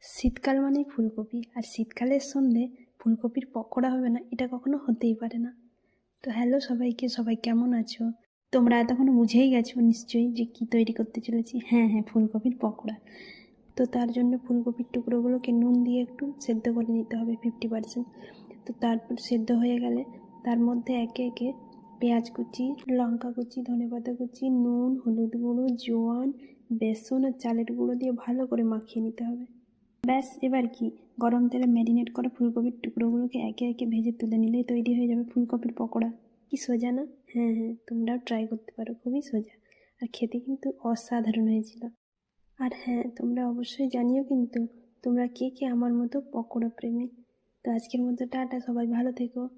শীতকাল মানেই ফুলকপি, আর শীতকালের সন্ধে ফুলকপির পকোড়া হবে না এটা কখনো হতেই পারে না। তো হ্যালো সবাইকে, সবাই কেমন আছো? তোমরা এতক্ষণ বুঝেই গেছো নিশ্চয়ই যে কি তৈরি করতে চলেছি। হ্যাঁ হ্যাঁ, ফুলকপির পকোড়া। তো তার জন্য ফুলকপির টুকরোগুলোকে নুন দিয়ে একটু সেদ্ধ করে নিতে হবে 50%। তো তারপর সেদ্ধ হয়ে গেলে তার মধ্যে একে একে পেঁয়াজ কুচি, লঙ্কা কুচি, ধনেপাতা কুচি, নুন, হলুদ গুঁড়ো, জোয়ান, বেসন আর চালের গুঁড়ো দিয়ে ভালো করে মাখিয়ে নিতে হবে। ব্যাস, এবার কি, গরম তেলে ম্যারিনেট করা ফুলকপির টুকরোগুলোকে একে একে ভেজে তুলে নিলেই তৈরি হয়ে যাবে ফুলকপির পকোড়া। কি সোজা না? হ্যাঁ হ্যাঁ, তোমরাও ট্রাই করতে পারো, খুবই সোজা। আর খেতে কিন্তু অসাধারণ হয়েছিল। আর হ্যাঁ, তোমরা অবশ্যই জানিও কিন্তু তোমরা কে কে আমার মতো পকোড়া প্রেমী। তো আজকের মতো টাটা, সবাই ভালো থেকো।